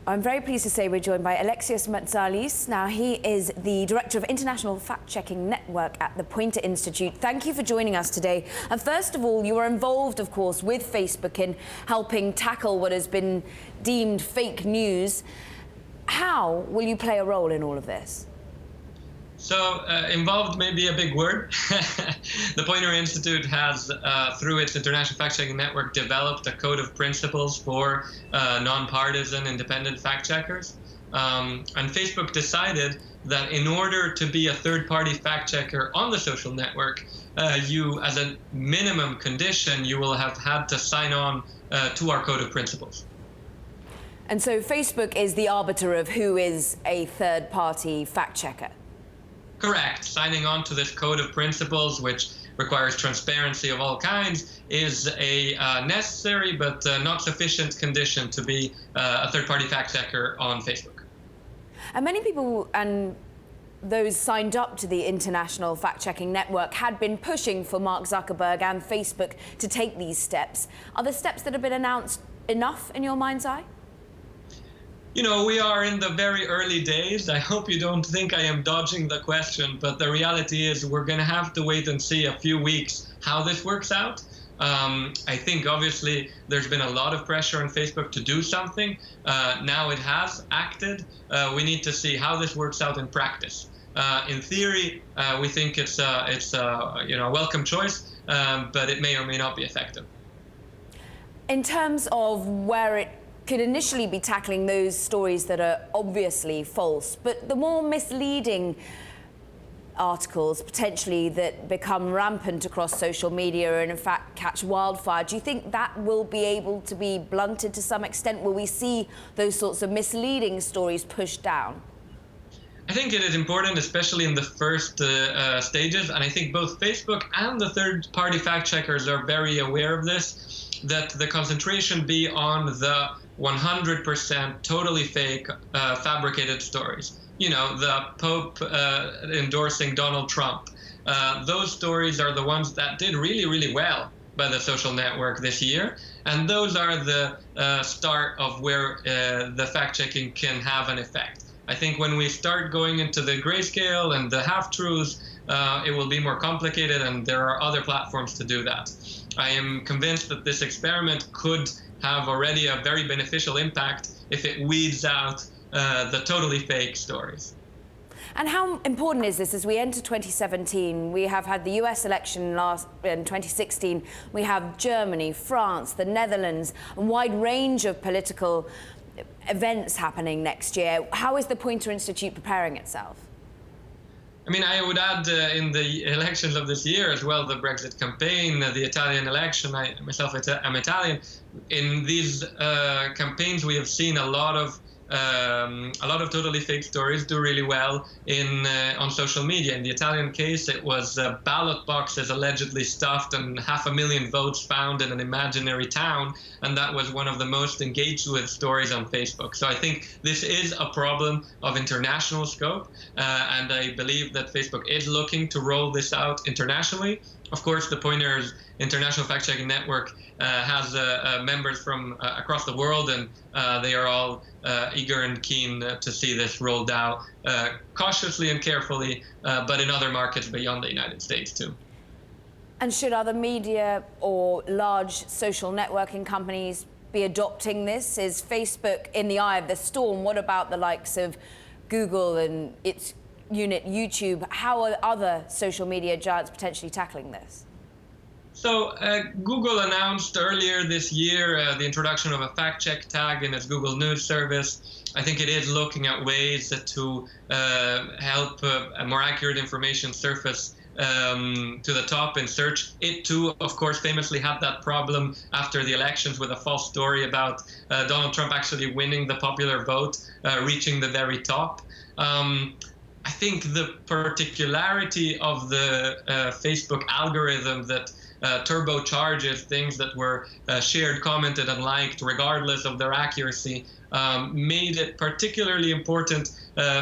I'm very pleased to say we're joined by Alexios Matsalis. Now, he is the Director of International Fact-Checking Network at the Poynter Institute. Thank you for joining us today. And first of all, you are involved, of course, with Facebook in helping tackle what has been deemed fake news. How will you play a role in all of this? So, involved may be a big word. The Poynter Institute has, through its International Fact-Checking Network, developed a code of principles for nonpartisan, independent fact-checkers. And Facebook decided that in order to be a third-party fact-checker on the social network, you, as a minimum condition, you will have had to sign on to our code of principles. And so Facebook is the arbiter of who is a third-party fact-checker? Correct. Signing on to this code of principles, which requires transparency of all kinds, is a necessary but not sufficient condition to be a third-party fact-checker on Facebook. And many people and those signed up to the International Fact-Checking Network had been pushing for Mark Zuckerberg and Facebook to take these steps. Are the steps that have been announced enough in your mind's eye? You know, we are in the very early days. I hope you don't think I am dodging the question, but the reality is we're going to have to wait and see a few weeks how this works out. I think, obviously, there's been a lot of pressure on Facebook to do something. Now it has acted. We need to see how this works out in practice. In theory, we think it's a welcome choice, but it may or may not be effective. In terms of where it could initially be tackling those stories that are obviously false, but the more misleading articles potentially that become rampant across social media and in fact catch wildfire, do you think that will be able to be blunted to some extent? Will we see those sorts of misleading stories pushed down? I think it is important, especially in the first stages, and I think both Facebook and the third-party fact-checkers are very aware of this, that the concentration be on the 100% totally fake, fabricated stories. You know, the Pope endorsing Donald Trump. Those stories are the ones that did really, really well by the social network this year. And those are the start of where the fact-checking can have an effect. I think when we start going into the grayscale and the half-truths, it will be more complicated, and there are other platforms to do that. I am convinced that this experiment could have already a very beneficial impact if it weeds out the totally fake stories. And how important is this as we enter 2017? We have had the US election in 2016. We have Germany, France, the Netherlands, a wide range of political events happening next year. How is the Poynter Institute preparing itself? I mean, I would add in the elections of this year as well, the Brexit campaign, the Italian election. I myself am Italian. In these campaigns, we have seen a lot of totally fake stories do really well on social media. In the Italian case, it was ballot boxes allegedly stuffed and 500,000 votes found in an imaginary town, and that was one of the most engaged with stories on Facebook. So I think this is a problem of international scope, and I believe that Facebook is looking to roll this out internationally. Of course, the Poynter's International Fact-Checking Network has members from across the world, and they are all eager and keen to see this rolled out cautiously and carefully, but in other markets beyond the United States too. And should other media or large social networking companies be adopting this? Is Facebook in the eye of the storm? What about the likes of Google and its unit YouTube? How are other social media giants potentially tackling this? So Google announced earlier this year the introduction of a fact-check tag in its Google News service. I think it is looking at ways to help more accurate information surface to the top in search. It too, of course, famously had that problem after the elections with a false story about Donald Trump actually winning the popular vote, reaching the very top. I think the particularity of the Facebook algorithm that turbocharges things that were shared, commented, and liked, regardless of their accuracy, made it particularly important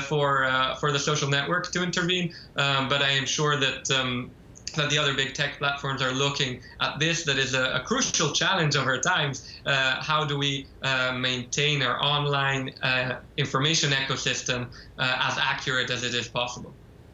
for the social network to intervene. But I am sure that that the other big tech platforms are looking at this. That is a crucial challenge of our times. How do we maintain our online information ecosystem as accurate as it is possible?